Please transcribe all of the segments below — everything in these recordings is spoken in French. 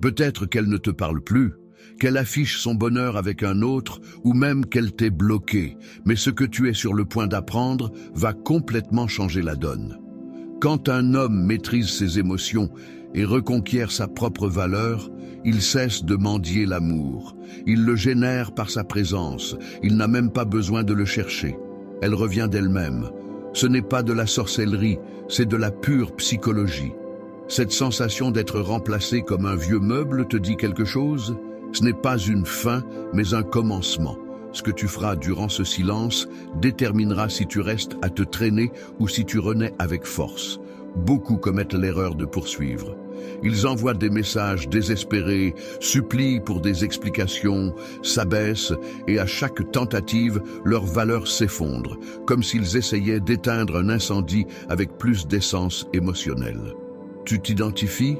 Peut-être qu'elle ne te parle plus, qu'elle affiche son bonheur avec un autre, ou même qu'elle t'ait bloqué, mais ce que tu es sur le point d'apprendre va complètement changer la donne. Quand un homme maîtrise ses émotions et reconquiert sa propre valeur, il cesse de mendier l'amour. Il le génère par sa présence, il n'a même pas besoin de le chercher. Elle revient d'elle-même. Ce n'est pas de la sorcellerie, c'est de la pure psychologie. Cette sensation d'être remplacé comme un vieux meuble te dit quelque chose? Ce n'est pas une fin, mais un commencement. Ce que tu feras durant ce silence déterminera si tu restes à te traîner ou si tu renais avec force. Beaucoup commettent l'erreur de poursuivre. Ils envoient des messages désespérés, supplient pour des explications, s'abaissent et à chaque tentative, leur valeur s'effondre, comme s'ils essayaient d'éteindre un incendie avec plus d'essence émotionnelle. Tu t'identifies?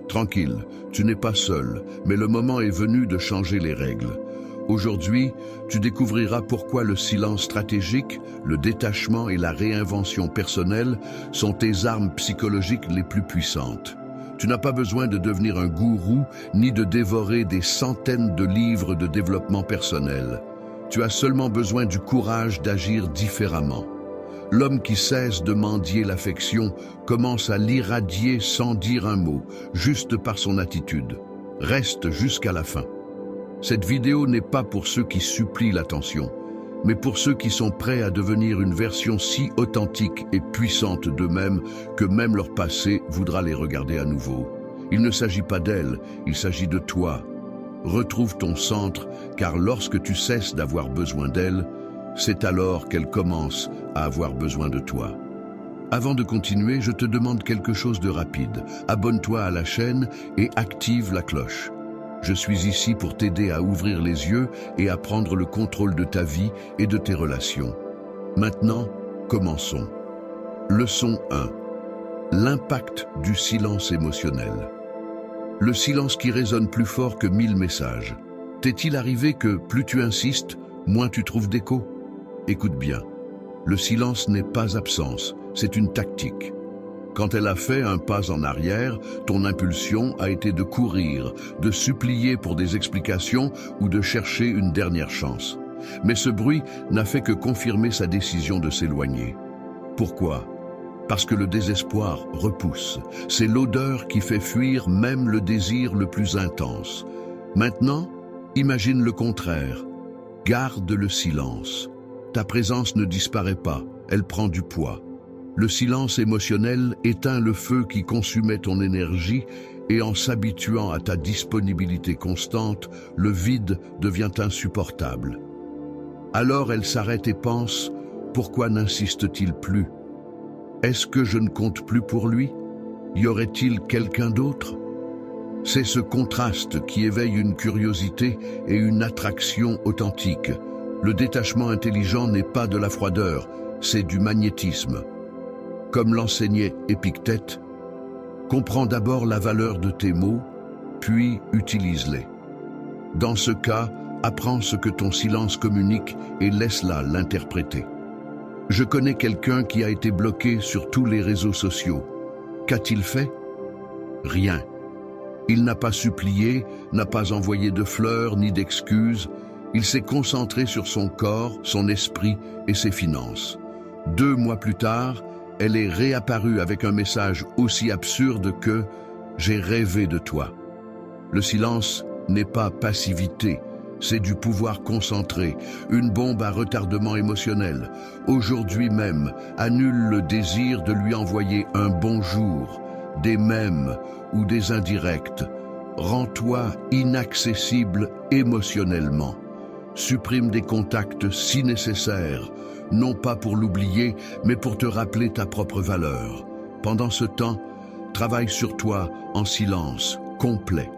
Tranquille, tu n'es pas seul, mais le moment est venu de changer les règles. Aujourd'hui, tu découvriras pourquoi le silence stratégique, le détachement et la réinvention personnelle sont tes armes psychologiques les plus puissantes. Tu n'as pas besoin de devenir un gourou ni de dévorer des centaines de livres de développement personnel. Tu as seulement besoin du courage d'agir différemment. L'homme qui cesse de mendier l'affection commence à l'irradier sans dire un mot, juste par son attitude. Reste jusqu'à la fin. Cette vidéo n'est pas pour ceux qui supplient l'attention, mais pour ceux qui sont prêts à devenir une version si authentique et puissante d'eux-mêmes que même leur passé voudra les regarder à nouveau. Il ne s'agit pas d'elle, il s'agit de toi. Retrouve ton centre, car lorsque tu cesses d'avoir besoin d'elle, c'est alors qu'elle commence à avoir besoin de toi. Avant de continuer, je te demande quelque chose de rapide. Abonne-toi à la chaîne et active la cloche. Je suis ici pour t'aider à ouvrir les yeux et à prendre le contrôle de ta vie et de tes relations. Maintenant, commençons. Leçon 1. L'impact du silence émotionnel. Le silence qui résonne plus fort que 1000 messages. T'est-il arrivé que plus tu insistes, moins tu trouves d'écho? Écoute bien, le silence n'est pas absence, c'est une tactique. Quand elle a fait un pas en arrière, ton impulsion a été de courir, de supplier pour des explications ou de chercher une dernière chance. Mais ce bruit n'a fait que confirmer sa décision de s'éloigner. Pourquoi? Parce que le désespoir repousse. C'est l'odeur qui fait fuir même le désir le plus intense. Maintenant, imagine le contraire. Garde le silence. Ta présence ne disparaît pas, elle prend du poids. Le silence émotionnel éteint le feu qui consumait ton énergie et en s'habituant à ta disponibilité constante, le vide devient insupportable. Alors elle s'arrête et pense, pourquoi n'insiste-t-il plus? Est-ce que je ne compte plus pour lui? Y aurait-il quelqu'un d'autre? C'est ce contraste qui éveille une curiosité et une attraction authentique. Le détachement intelligent n'est pas de la froideur, c'est du magnétisme. Comme l'enseignait Épictète, comprends d'abord la valeur de tes mots, puis utilise-les. Dans ce cas, apprends ce que ton silence communique et laisse-la l'interpréter. Je connais quelqu'un qui a été bloqué sur tous les réseaux sociaux. Qu'a-t-il fait? Rien. Il n'a pas supplié, n'a pas envoyé de fleurs ni d'excuses. Il s'est concentré sur son corps, son esprit et ses finances. 2 mois plus tard, elle est réapparue avec un message aussi absurde que « J'ai rêvé de toi ». Le silence n'est pas passivité, c'est du pouvoir concentré, une bombe à retardement émotionnel. Aujourd'hui même, annule le désir de lui envoyer un bonjour, des mèmes ou des indirects. Rends-toi inaccessible émotionnellement. Supprime des contacts si nécessaires, non pas pour l'oublier, mais pour te rappeler ta propre valeur. Pendant ce temps, travaille sur toi en silence, complet.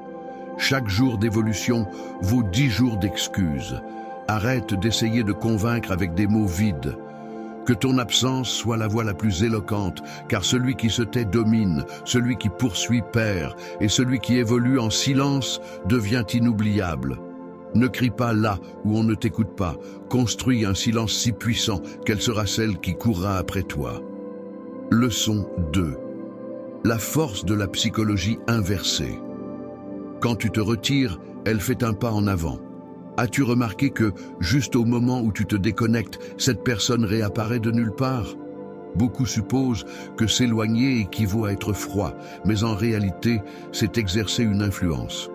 Chaque jour d'évolution vaut 10 jours d'excuses. Arrête d'essayer de convaincre avec des mots vides. Que ton absence soit la voix la plus éloquente, car celui qui se tait domine, celui qui poursuit perd, et celui qui évolue en silence devient inoubliable. Ne crie pas là où on ne t'écoute pas. Construis un silence si puissant qu'elle sera celle qui courra après toi. Leçon 2. La force de la psychologie inversée. Quand tu te retires, elle fait un pas en avant. As-tu remarqué que, juste au moment où tu te déconnectes, cette personne réapparaît de nulle part? Beaucoup supposent que s'éloigner équivaut à être froid, mais en réalité, c'est exercer une influence.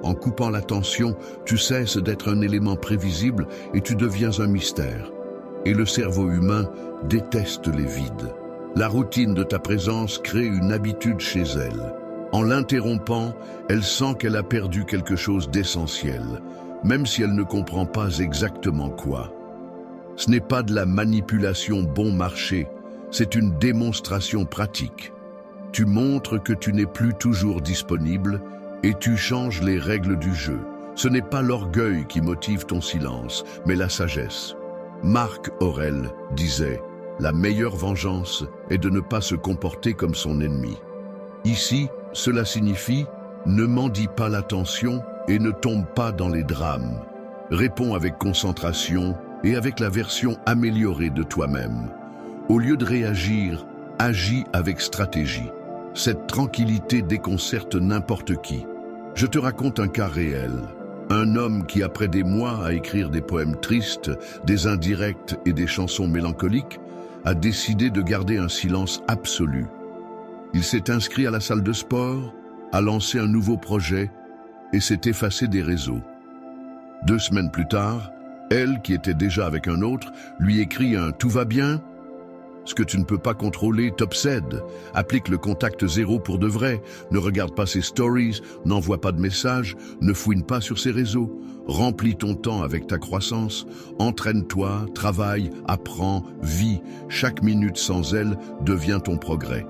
En coupant l'attention, tu cesses d'être un élément prévisible et tu deviens un mystère. Et le cerveau humain déteste les vides. La routine de ta présence crée une habitude chez elle. En l'interrompant, elle sent qu'elle a perdu quelque chose d'essentiel, même si elle ne comprend pas exactement quoi. Ce n'est pas de la manipulation bon marché, c'est une démonstration pratique. Tu montres que tu n'es plus toujours disponible et tu changes les règles du jeu. Ce n'est pas l'orgueil qui motive ton silence, mais la sagesse. Marc Aurèle disait « La meilleure vengeance est de ne pas se comporter comme son ennemi ». Ici, cela signifie « Ne mendie pas l'attention et ne tombe pas dans les drames. Réponds avec concentration et avec la version améliorée de toi-même. Au lieu de réagir, agis avec stratégie. Cette tranquillité déconcerte n'importe qui. Je te raconte un cas réel. Un homme qui, après des mois à écrire des poèmes tristes, des indirects et des chansons mélancoliques, a décidé de garder un silence absolu. Il s'est inscrit à la salle de sport, a lancé un nouveau projet et s'est effacé des réseaux. 2 semaines plus tard, elle, qui était déjà avec un autre, lui écrit un « Tout va bien ?» Ce que tu ne peux pas contrôler t'obsède. Applique le contact zéro pour de vrai. Ne regarde pas ses stories, n'envoie pas de messages, ne fouine pas sur ses réseaux. Remplis ton temps avec ta croissance. Entraîne-toi, travaille, apprends, vis. Chaque minute sans elle devient ton progrès.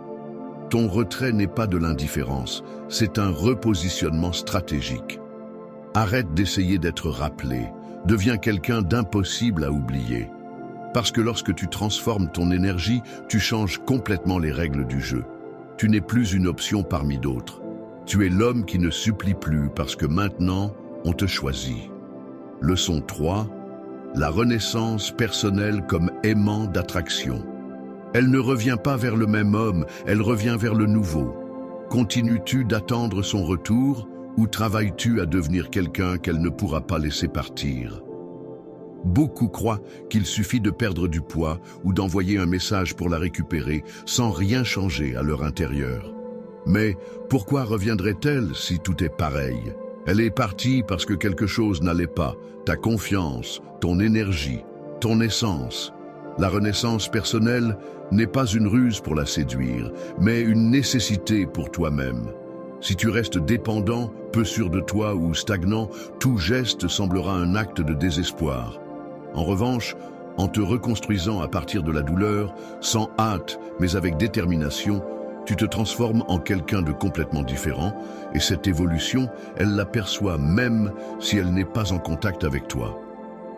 Ton retrait n'est pas de l'indifférence, c'est un repositionnement stratégique. Arrête d'essayer d'être rappelé. Deviens quelqu'un d'impossible à oublier. Parce que lorsque tu transformes ton énergie, tu changes complètement les règles du jeu. Tu n'es plus une option parmi d'autres. Tu es l'homme qui ne supplie plus parce que maintenant, on te choisit. Leçon 3. La renaissance personnelle comme aimant d'attraction. Elle ne revient pas vers le même homme, elle revient vers le nouveau. Continues-tu d'attendre son retour ou travailles-tu à devenir quelqu'un qu'elle ne pourra pas laisser partir? Beaucoup croient qu'il suffit de perdre du poids ou d'envoyer un message pour la récupérer sans rien changer à leur intérieur. Mais pourquoi reviendrait-elle si tout est pareil? Elle est partie parce que quelque chose n'allait pas, ta confiance, ton énergie, ton essence. La renaissance personnelle n'est pas une ruse pour la séduire, mais une nécessité pour toi-même. Si tu restes dépendant, peu sûr de toi ou stagnant, tout geste semblera un acte de désespoir. En revanche, en te reconstruisant à partir de la douleur, sans hâte mais avec détermination, tu te transformes en quelqu'un de complètement différent et cette évolution, elle l'aperçoit même si elle n'est pas en contact avec toi.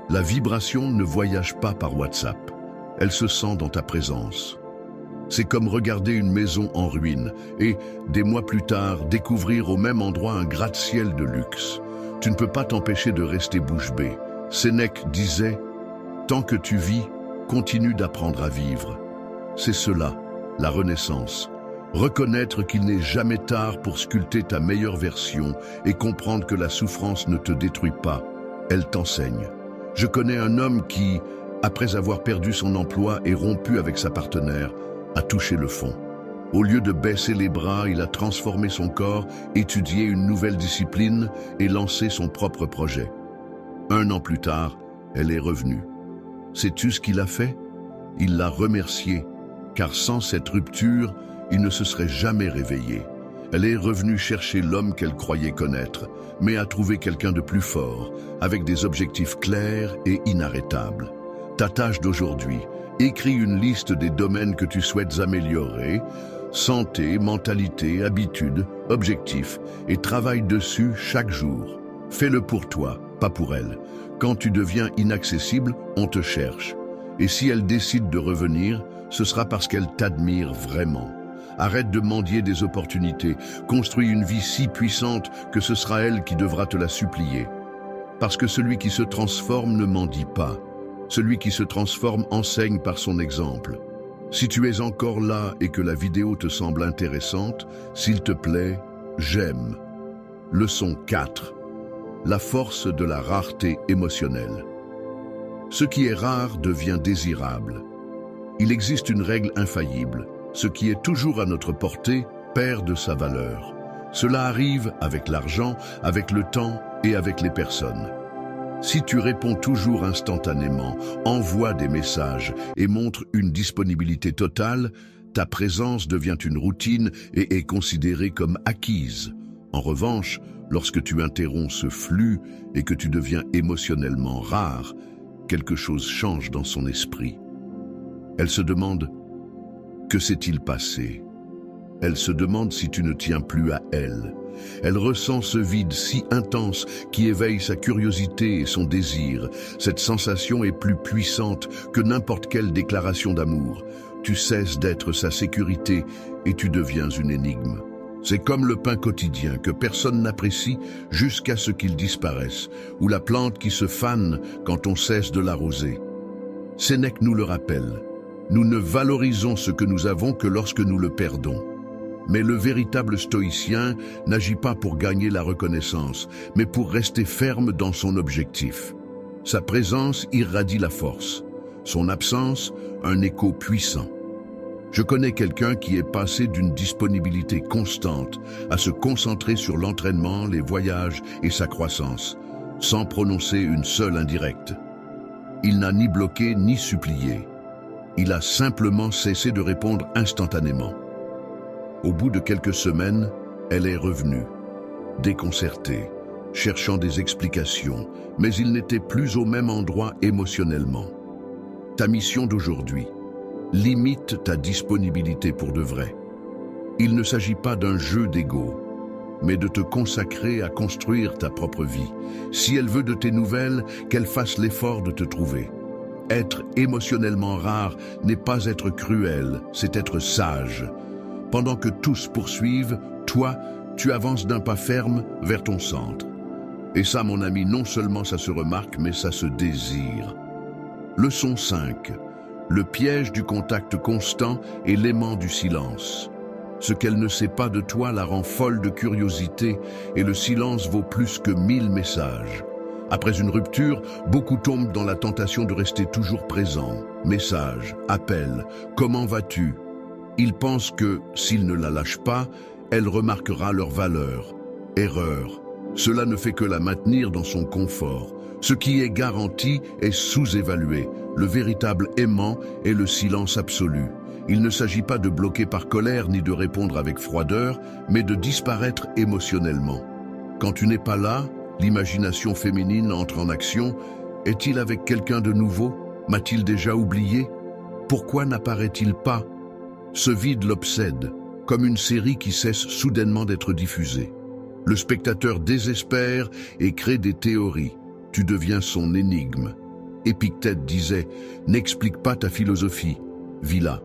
La vibration ne voyage pas par WhatsApp, elle se sent dans ta présence. C'est comme regarder une maison en ruine et, des mois plus tard, découvrir au même endroit un gratte-ciel de luxe. Tu ne peux pas t'empêcher de rester bouche bée. Sénèque disait « Tant que tu vis, continue d'apprendre à vivre ». C'est cela, la renaissance. Reconnaître qu'il n'est jamais tard pour sculpter ta meilleure version et comprendre que la souffrance ne te détruit pas, elle t'enseigne. Je connais un homme qui, après avoir perdu son emploi et rompu avec sa partenaire, a touché le fond. Au lieu de baisser les bras, il a transformé son corps, étudié une nouvelle discipline et lancé son propre projet. 1 an plus tard, elle est revenue. Sais-tu ce qu'il a fait? Il l'a remerciée, car sans cette rupture, il ne se serait jamais réveillé. Elle est revenue chercher l'homme qu'elle croyait connaître, mais a trouvé quelqu'un de plus fort, avec des objectifs clairs et inarrêtables. Ta tâche d'aujourd'hui, écris une liste des domaines que tu souhaites améliorer, santé, mentalité, habitudes, objectifs, et travaille dessus chaque jour. Fais-le pour toi, pas pour elle. Quand tu deviens inaccessible, on te cherche. Et si elle décide de revenir, ce sera parce qu'elle t'admire vraiment. Arrête de mendier des opportunités. Construis une vie si puissante que ce sera elle qui devra te la supplier. Parce que celui qui se transforme ne mendie pas. Celui qui se transforme enseigne par son exemple. Si tu es encore là et que la vidéo te semble intéressante, s'il te plaît, j'aime. Leçon 4. La force de la rareté émotionnelle. Ce qui est rare devient désirable. Il existe une règle infaillible. Ce qui est toujours à notre portée perd de sa valeur. Cela arrive avec l'argent, avec le temps et avec les personnes. Si tu réponds toujours instantanément, envoies des messages et montres une disponibilité totale, ta présence devient une routine et est considérée comme acquise. En revanche, lorsque tu interromps ce flux et que tu deviens émotionnellement rare, quelque chose change dans son esprit. Elle se demande « Que s'est-il passé ?» Elle se demande si tu ne tiens plus à elle. Elle ressent ce vide si intense qui éveille sa curiosité et son désir. Cette sensation est plus puissante que n'importe quelle déclaration d'amour. Tu cesses d'être sa sécurité et tu deviens une énigme. C'est comme le pain quotidien que personne n'apprécie jusqu'à ce qu'il disparaisse, ou la plante qui se fane quand on cesse de l'arroser. Sénèque nous le rappelle. Nous ne valorisons ce que nous avons que lorsque nous le perdons. Mais le véritable stoïcien n'agit pas pour gagner la reconnaissance, mais pour rester ferme dans son objectif. Sa présence irradie la force, son absence, un écho puissant. Je connais quelqu'un qui est passé d'une disponibilité constante à se concentrer sur l'entraînement, les voyages et sa croissance, sans prononcer une seule indirecte. Il n'a ni bloqué ni supplié. Il a simplement cessé de répondre instantanément. Au bout de quelques semaines, elle est revenue, déconcertée, cherchant des explications, mais il n'était plus au même endroit émotionnellement. Ta mission d'aujourd'hui, limite ta disponibilité pour de vrai. Il ne s'agit pas d'un jeu d'ego, mais de te consacrer à construire ta propre vie. Si elle veut de tes nouvelles, qu'elle fasse l'effort de te trouver. Être émotionnellement rare n'est pas être cruel, c'est être sage. Pendant que tous poursuivent, toi, tu avances d'un pas ferme vers ton centre. Et ça, mon ami, non seulement ça se remarque, mais ça se désire. Leçon 5. Le piège du contact constant et l'aimant du silence. Ce qu'elle ne sait pas de toi la rend folle de curiosité et le silence vaut plus que 1000 messages. Après une rupture, beaucoup tombent dans la tentation de rester toujours présent. Messages, appels, comment vas-tu ? Ils pensent que, s'ils ne la lâchent pas, elle remarquera leur valeur. Erreur. Cela ne fait que la maintenir dans son confort. Ce qui est garanti est sous-évalué. Le véritable aimant est le silence absolu. Il ne s'agit pas de bloquer par colère ni de répondre avec froideur, mais de disparaître émotionnellement. Quand tu n'es pas là, l'imagination féminine entre en action. Est-il avec quelqu'un de nouveau? M'a-t-il déjà oublié? Pourquoi n'apparaît-il pas? Ce vide l'obsède, comme une série qui cesse soudainement d'être diffusée. Le spectateur désespère et crée des théories. Tu deviens son énigme. Épictète disait « N'explique pas ta philosophie, vis-la.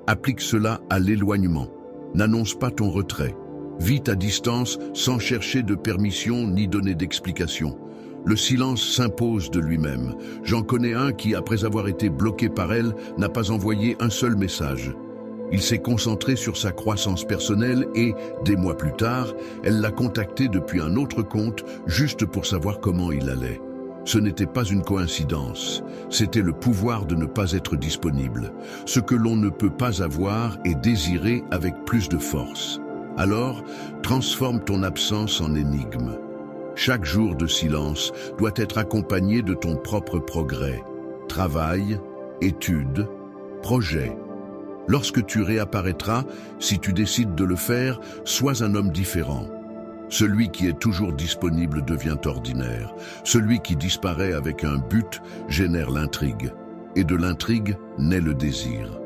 Applique cela à l'éloignement. N'annonce pas ton retrait. Vis ta distance sans chercher de permission ni donner d'explication. Le silence s'impose de lui-même. J'en connais un qui, après avoir été bloqué par elle, n'a pas envoyé un seul message. Il s'est concentré sur sa croissance personnelle et, des mois plus tard, elle l'a contacté depuis un autre compte juste pour savoir comment il allait. Ce n'était pas une coïncidence, c'était le pouvoir de ne pas être disponible. Ce que l'on ne peut pas avoir est désiré avec plus de force. Alors, transforme ton absence en énigme. Chaque jour de silence doit être accompagné de ton propre progrès. Travail, études, projet. Lorsque tu réapparaîtras, si tu décides de le faire, sois un homme différent. Celui qui est toujours disponible devient ordinaire. Celui qui disparaît avec un but génère l'intrigue. Et de l'intrigue naît le désir.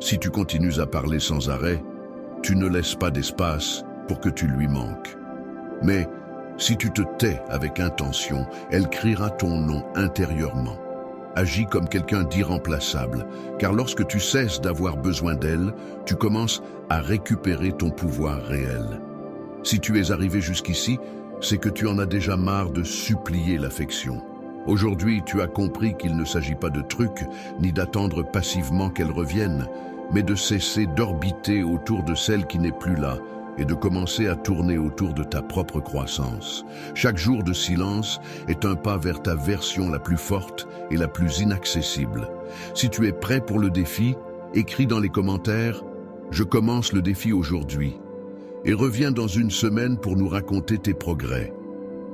Si tu continues à parler sans arrêt, tu ne laisses pas d'espace pour que tu lui manques. Mais si tu te tais avec intention, elle criera ton nom intérieurement. Agis comme quelqu'un d'irremplaçable, car lorsque tu cesses d'avoir besoin d'elle, tu commences à récupérer ton pouvoir réel. Si tu es arrivé jusqu'ici, c'est que tu en as déjà marre de supplier l'affection. Aujourd'hui, tu as compris qu'il ne s'agit pas de trucs, ni d'attendre passivement qu'elle revienne, mais de cesser d'orbiter autour de celle qui n'est plus là, et de commencer à tourner autour de ta propre croissance. Chaque jour de silence est un pas vers ta version la plus forte et la plus inaccessible. Si tu es prêt pour le défi, écris dans les commentaires « Je commence le défi aujourd'hui » et reviens dans une semaine pour nous raconter tes progrès.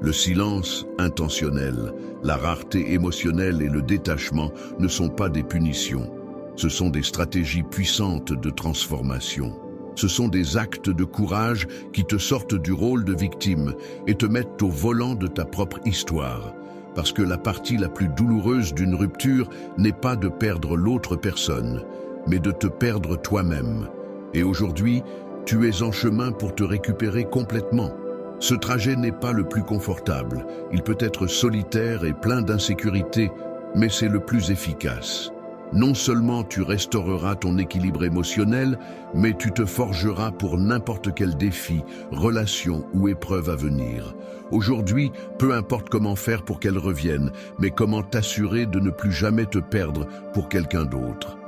Le silence intentionnel, la rareté émotionnelle et le détachement ne sont pas des punitions. Ce sont des stratégies puissantes de transformation. Ce sont des actes de courage qui te sortent du rôle de victime et te mettent au volant de ta propre histoire. Parce que la partie la plus douloureuse d'une rupture n'est pas de perdre l'autre personne, mais de te perdre toi-même. Et aujourd'hui, tu es en chemin pour te récupérer complètement. Ce trajet n'est pas le plus confortable. Il peut être solitaire et plein d'insécurité, mais c'est le plus efficace. Non seulement tu restaureras ton équilibre émotionnel, mais tu te forgeras pour n'importe quel défi, relation ou épreuve à venir. Aujourd'hui, peu importe comment faire pour qu'elle revienne, mais comment t'assurer de ne plus jamais te perdre pour quelqu'un d'autre.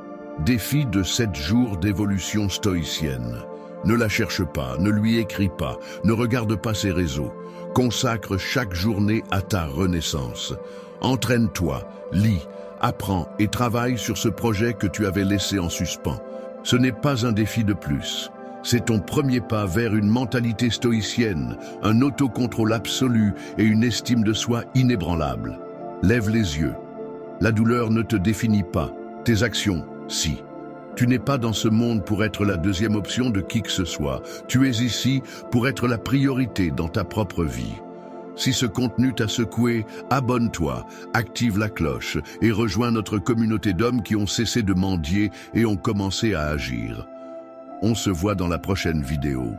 Défi de 7 jours d'évolution stoïcienne. Ne la cherche pas, ne lui écris pas, ne regarde pas ses réseaux. Consacre chaque journée à ta renaissance. Entraîne-toi, lis, apprends et travaille sur ce projet que tu avais laissé en suspens. Ce n'est pas un défi de plus. C'est ton premier pas vers une mentalité stoïcienne, un autocontrôle absolu et une estime de soi inébranlable. Lève les yeux. La douleur ne te définit pas, tes actions, si. Tu n'es pas dans ce monde pour être la deuxième option de qui que ce soit. Tu es ici pour être la priorité dans ta propre vie. Si ce contenu t'a secoué, abonne-toi, active la cloche et rejoins notre communauté d'hommes qui ont cessé de mendier et ont commencé à agir. On se voit dans la prochaine vidéo.